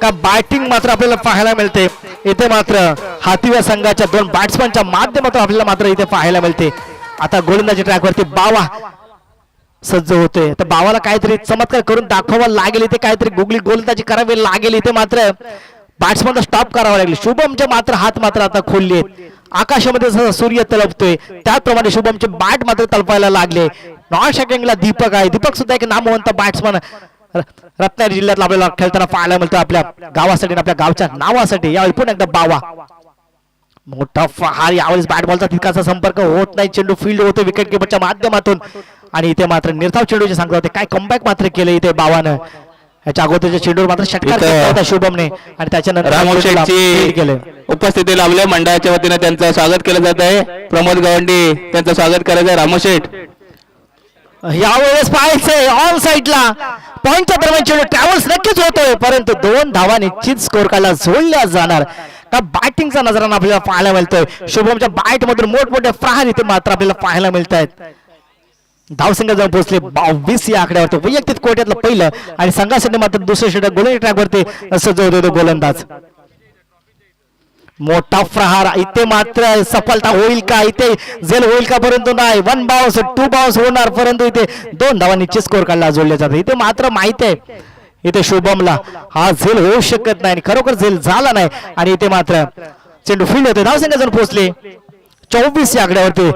का बॅटिंग मात्र आपल्याला पाहायला मिळते इथे. मात्र हातीव्या संघाच्या 2 बॅट्समनच्या माध्यमातून आपल्याला मात्र इथे पाहायला मिळते. आता गोलंदाजी ट्रॅकवरती बावा सज्ज होतोय. तर बावाला काहीतरी चमत्कार करून दाखवावा लागेल इथे, काहीतरी गुगली गोलंदाजी करावी लागेल इथे. मात्र बॅट्समन स्टॉप करावा लागेल. शुभमचे मात्र हात मात्र आता खोलले आहेत. आकाशामध्ये जसा सूर्य तळपतोय त्याचप्रमाणे शुभमचे बॅट मात्र तळपायला लागले. नॉन शॅकिंगला दीपक आहे. दीपक सुद्धा एक नामवंत बॅट्समन रत्नागिरी जिल्ह्यातला आपल्याला खेळताना पाहायला मिळतो आपल्या गावासाठी, आपल्या गावच्या नावासाठी. यावेळी पुन्हा एकदा बावा मोठा फहार. यावेळेस बॅट बॉलचा तितकासा संपर्क होत नाही. चेंडू फील्ड होतो विकेट किपरच्या माध्यमातून आणि इथे मात्र निर्धाव चेंडूचे सांगता होते. काय कमबॅक मात्र केलं इथे बावानं. याच्या अगोदरच्या चेंडूवर मात्र षटकार केला होता शुभमने आणि त्याच्यानंतर रामू शेठची उपस्थिती लाभल्या मंडळाच्या वतीने त्यांचं स्वागत केलं जात आहे. प्रमोद गवंडी त्यांचं स्वागत करायचं आहे. रामू शेठ यावेळेस पाहायचंय ऑन साईडला पॉइंटच्या दरम्यान चेंडू ट्रॅव्हल्स नक्कीच होतोय परंतु 2 धावा निश्चित स्कोर कार्डला जोडल्या जाणार का बॅटिंगचा नजराना आपल्याला पाहायला मिळतोय. शुभमच्या बॅट मधून मोठमोठे प्रहार इथे मात्र आपल्याला पाहायला मिळत आहेत. धावसंख्या जाऊन पोहोचले 22 या आकड्यावरती. वैयक्तिक कोट्यातलं पहिलं आणि संघासाठी मात्र दुसरे षटक गोलंदाजी ट्रॅकवरती सजवतो गोलंदाज. मोठा प्रहार इथे मात्र सफलता होईल का, इथे झेल होईल का, परंतु नाही. 1 बाउन्स 2 बाउन्स होणार परंतु इथे 2 धावा निश्चित स्कोर कार्डला जोडले जातात. इथे मात्र माहिती आहे इथे शुभमला हा झेल होऊ शकत नाही आणि खरोखर झेल झाला नाही आणि इथे मात्र चेंडू फील्ड होते. धावसंख्या जाऊन पोहोचले 24 या आकड्यावरती.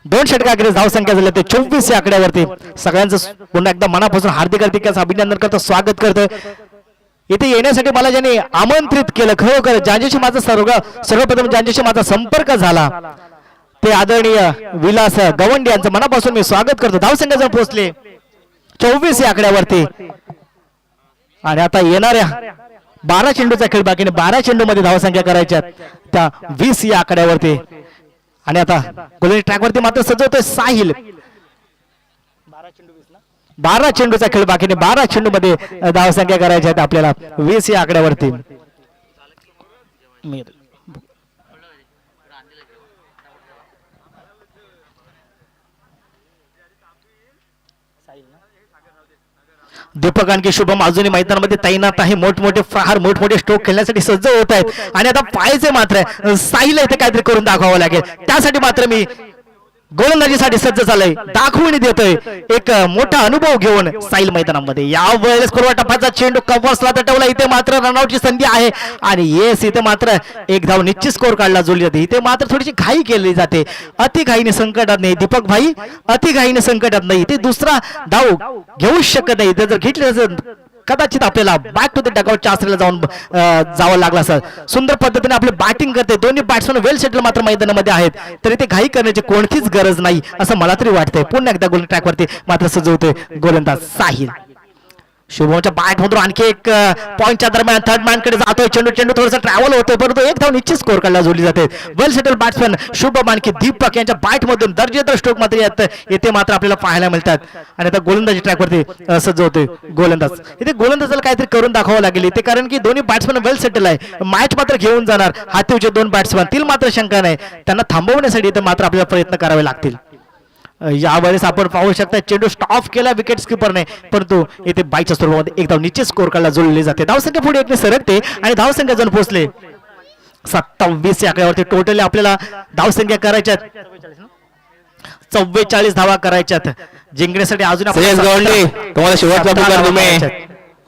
2 षटकाखेरीज धावसंख्या झाल्या ते 24 या आकड्यावरती. सगळ्यांचं पुन्हा एकदा मनापासून हार्दिक अभिनंदन करतो, स्वागत करतोय. इथे येण्यासाठी मला ज्यांनी आमंत्रित केलं खरोखर ज्यांच्याशी माझा सर्वप्रथम ज्यांच्याशी माझा संपर्क झाला ते आदरणीय विलास गवंडी यांचं मनापासून मी स्वागत करतो. धावसंख्या जाऊन पोहोचले 24 या आकड्यावरती आणि आता येणाऱ्या 12 चेंडूचा खेळ बाकी 12 चेंडू मध्ये धावसंख्या करायच्या त्या 20 या आकड्यावरती. आणि आता गोलंदाजी ट्रॅकवरती मात्र सजवतोय साहिल. 12 चेंडूचा खेळ बाकी 12 चेंडू मध्ये धावसंख्या करायच्या आहेत आपल्याला 20 या आकड्यावरती. दीपक आणखी शुभम अजूनही मैदानामध्ये तैनात आहे. मोठमोठे प्रहार मोठमोठे स्ट्रोक खेळण्यासाठी सज्ज होत आहेत आणि आता पाहायचे मात्र साहिल इथे काहीतरी करून दाखवावं लागेल. त्यासाठी मात्र मी गोलंदाजीसाठी सज्ज झालंय, दाखवून देतोय एक मोठा अनुभव घेऊन साहिल मैदानामध्ये. यावेळेस कोरवा टप्प्याचा चेंडू कव्वासला तटवला. इथे मात्र रनआउटची संधी आहे आणि येस इथे मात्र 1 धाव निश्चित स्कोर काढला जोडली जाते. इथे मात्र थोडीशी घाई केली जाते. अति घाईने संकटात नाही दीपक भाई, अति घाईने संकटात नाही. इथे दुसरा धाव घेऊ शकत नाही. इथे जर घेतले कदाचित आपल्याला बॅक टू द डगआउटच्या आसऱ्याला जावं लागला सर. सुंदर पद्धतीने आपले बॅटिंग करते. दोन्ही बॅट्समन वेल सेटल मात्र मैदानामध्ये आहेत तर इथे घाई करण्याची कोणतीच गरज नाही असं मला तरी वाटतंय. पुन्हा एकदा गोल ट्रॅकवरती मात्र सजवतोय गोलंदाज साहिल. शुभमच्या बॅट मधून आणखी एक पॉइंटच्या दरम्यान थर्ड मॅन कडे जातोय. चेंडू थोडासा ट्रॅव्हल होतोय परंतु 1 धाव निश्चित स्कोर काढला जोडली जाते. वेल सेटल बॅट्समॅन शुभम आणखी दीपक यांच्या बॅट मधून दर्जेदार स्ट्रोक मात्र येथे मात्र आपल्याला पाहायला मिळतात. आणि आता गोलंदाजी ट्रॅकवरती सजवतोय गोलंदाज. इथे गोलंदाजाला काहीतरी करून दाखवावं लागेल इथे कारण की दोन्ही बॅट्समॅन वेल सेटल आहे. मॅच मात्र घेऊन जाणार हातीवचे 2 बॅट्समॅन तील मात्र शंका नाही. त्यांना थांबवण्यासाठी इथे मात्र आपल्याला प्रयत्न करावे लागतील. यावेळेस आपण पाहू शकता चेंडू स्टॉप केला विकेट स्कीपरने परंतु इथे बाईच्या स्वरूपामध्ये 1 धाव निश्चित स्कोर काढला जोडली जाते. धावसंख्या पुढे एकने सरकते आणि धावसंख्या जाऊन पोहोचले 27 या आकड्यावरती. टोटली आपल्याला धावसंख्या करायच्यात 44 धावा करायच्यात. जिंकण्यासाठी अजून तुम्हाला शेवटचा पुकार तुम्ही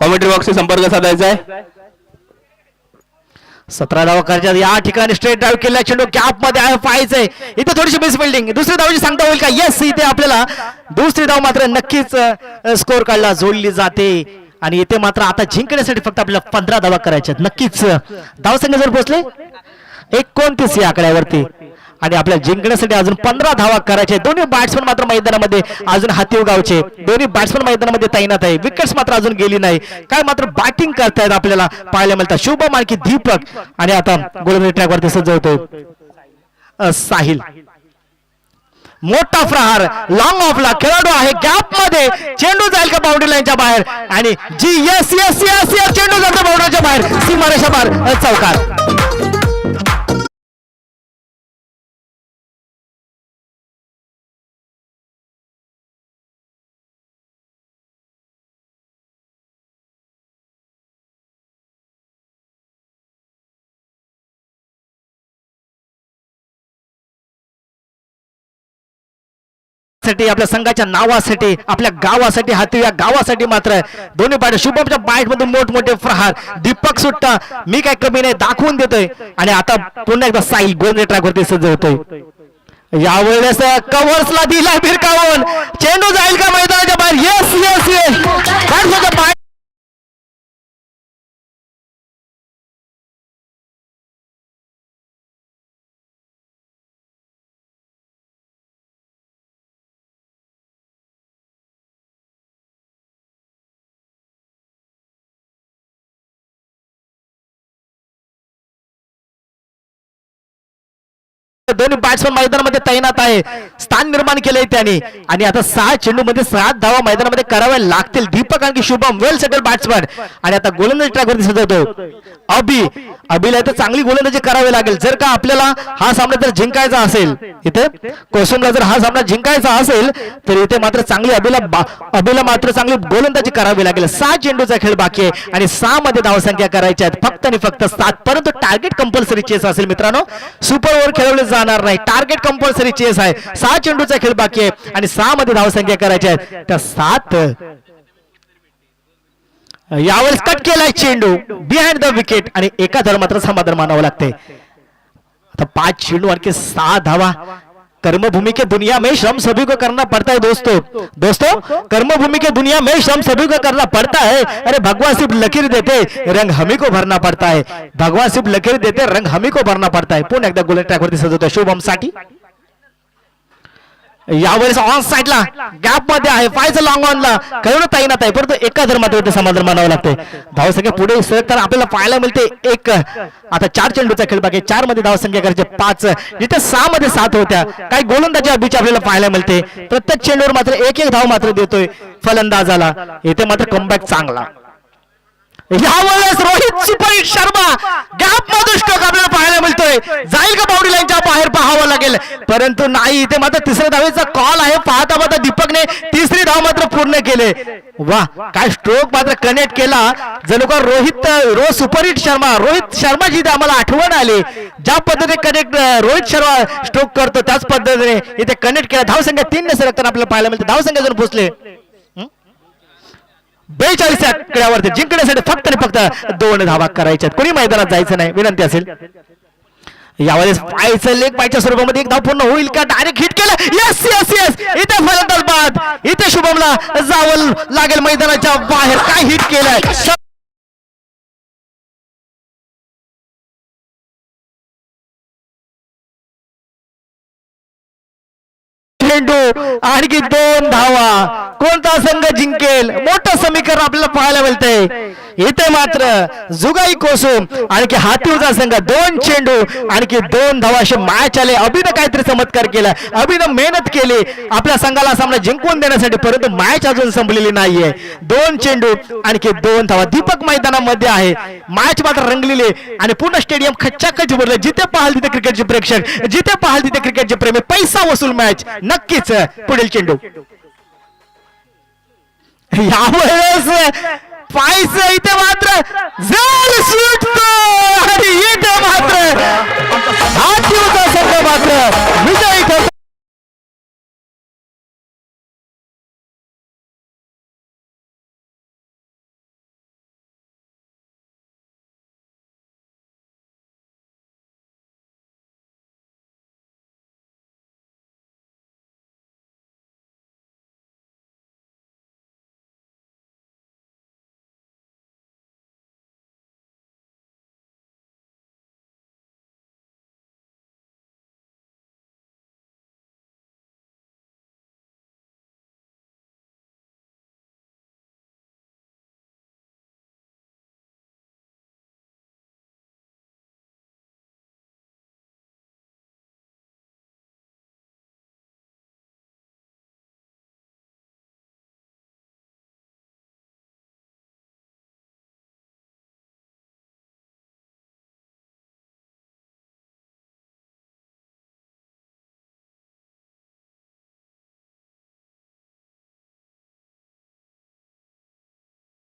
कॉमेंट्री बॉक्सशी संपर्क साधायचा आहे. 17 धावा करायच्या. या ठिकाणी स्ट्रेट ड्राईव्ह केला चेंडू गॅप मध्ये आहे पाहायचंय. इथे थोडीशी मिस फिल्डिंग. दुसरी धावची सांगता होईल का? येस इथे आपल्याला दुसरी धाव मात्र नक्कीच स्कोर काढला जोडली जाते आणि इथे मात्र आता जिंकण्यासाठी फक्त आपल्याला 15 धावा करायच्या नक्कीच. धावसंख्या जर पोहोचले 29 या आकड्यावरती आणि आपल्या जिंकण्यासाठी अजून 15 धावा करायचे. दोन्ही बॅट्समन मात्र मैदानामध्ये अजून हातीव गावचे दोन्ही बॅट्समन मैदानामध्ये तैनात आहे. विकेट्स मात्र अजून गेली नाही. काय मात्र बॅटिंग करतायत आपल्याला पाहायला मिळतात. शुभम आणखी दीपक आणि आता गोलंदाजी ट्रॅकवरती सज्जवतोय साहिल. मोठा प्रहार लॉंग ऑफला खेळाडू आहे गॅप मध्ये. चेंडू जाईल का बाउंड्री लाईनच्या बाहेर आणि जी यस यस यस यस चेंडू जातो बाउंड्रीच्या बाहेर सीमारेषा बाहेर चौकार. आपल्या संघाच्या नावासाठी आपल्या गावासाठी हाती या गावासाठी मात्र दोन्ही बॅट शुभमच्या बॅट मधून मोठमोठे प्रहार. दीपक सुट्टा मी काय कमी नाही दाखवून देतोय आणि आता पुन्हा एकदा साईल गोलंदाजी ट्रॅकवरती सज्ज होतोय. यावेळेस कव्हर्सला दिला भिरकावून चेंडू जाईल का मैदानाच्या बाहेर. येस येस येस दोन्ही बॅट्समन मैदानामध्ये तैनात आहे. स्थान निर्माण केलंय त्यांनी आणि आता 6 चेंडू मध्ये 7 धावा मैदानामध्ये कराव्या लागतील. दीपक आणखी शुभम वेल सेटल बॅट्समन आणि आता गोलंदाजी ट्रॅकवरती सजवतो अभिला तर चांगली गोलंदाजी करावी लागेल. जर का आपल्याला हा सामना जर जिंकायचा असेल इथे कोसमला जर हा सामना जिंकायचा असेल तर इथे मात्र चांगली अभिला मात्र चांगली गोलंदाजी करावी लागेल. 6 चेंडूचा खेळ बाकी आहे आणि 6 मध्ये धावसंख्या करायच्या आहेत फक्त आणि फक्त 7. परंतु टार्गेट कंपल्सरी चेस असेल मित्रांनो. सुपर ओव्हर खेळवले जाणार नाही. टार्गेट कंपल्सरी चेस आहे. 6 चेंडूचा खेळ बाकी आहे आणि 6 मध्ये धावसंख्या करायच्या आहेत. त्या 7 यावेळेस कट केलाय चेंडू बिहाइंड द विकेट आणि एका धाव मात्र समाधान मानावं लागते. आता 5 चेंडू आणखी 6 धावा. कर्मभूमि के दुनिया में श्रम सभी को करना पड़ता है दोस्तों कर्मभूमि के दुनिया में श्रम सभी को करना पड़ता है. अरे भगवान सिर्फ लकीर देते रंग हमी को भरना पड़ता है. भगवान सिर्फ लकीर देते रंग हमी को भरना पड़ता है. पुन्हा एकदा गोलंदाजी ट्रॅकवरती सजवतोय शुभम साठी. यावेळेस ऑन साइडला गॅप मध्ये आहे. फायचं लॉंग ऑनला खेळून तैनात आहे परंतु एका धर्मात समाधान मानावं लागते. धावसंख्या पुढे सरकताना आपल्याला पाहायला मिळते 1. आता 4 चेंडूचा खेळ बाकी 4 मध्ये धावसंख्या करायचे 5 जिथे 6 मध्ये 7 होत्या. काही गोलंदाजी अभिची आपल्याला पाहायला मिळते. प्रत्येक चेंडूवर मात्र 1-1 धाव मात्र देतोय फलंदाजाला. इथे मात्र कमबॅक चांगला. यावेळेस रोहित सुपर शर्मा गॅप मधून स्ट्रोक आपल्याला पाहायला मिळतोय. जाईल का बाउंड्री लाईनच्या बाहेर पाहावं लागेल परंतु नाही. इथे मात्र 3ऱ्या धावेचा कॉल आहे. पाहता पाहता दीपकने 3री धाव मात्र पूर्ण केले. वा काय स्ट्रोक मात्र कनेक्ट केला. जणू का रोहित सुपरहिट शर्मा रोहित शर्माची आम्हाला आठवण आली. ज्या पद्धतीने कनेक्ट रोहित शर्मा स्ट्रोक करतो त्याच पद्धतीने इथे कनेक्ट केला. धावसंख्या 3 ने सरकताना आपल्याला पाहायला मिळते. धावसंख्या जर पोहोचले 42 आकड्यावरती जिंकण्यासाठी फक्त आणि फक्त 2 धावा करायच्यात. कोणी मैदानात जायचं नाही विनंती असेल. यावेळेस पायचं लेग पायच्या स्वरूपामध्ये 1 धाव पूर्ण होईल का. डायरेक्ट हिट केलं. यस यस यस इथे फलंदाज बाद. इथे शुभमला जावं लागेल मैदानाच्या बाहेर. काय हिट केलंय. चेंडू आणखी 2 धावा. कोणता संघ जिंकेल मोठं समीकरण आपल्याला पाहायला मिळतंय. इथे मात्र जुगाई कोसुम आणखी हातीवचा संघ 2 चेंडू आणखी 2 धावा असे मॅच आले. अभिनं काहीतरी चमत्कार केला. अभिनं मेहनत केली आपल्या संघाला सामना जिंकून देण्यासाठी परंतु मॅच अजून संपलेली नाहीये. 2 चेंडू आणखी 2 धावा. दीपक मैदानामध्ये आहे. मॅच मात्र रंगलेली आणि पूर्ण स्टेडियम खच्चाखच भरले. जिथे पाहाल तिथे क्रिकेटचे प्रेक्षक जिथे पाहाल तिथे क्रिकेटचे प्रेमी. पैसा वसूल मॅच नक्कीच. पुढील चेंडू यावेळेस पायचं इथे मात्र जर सुटतो आणि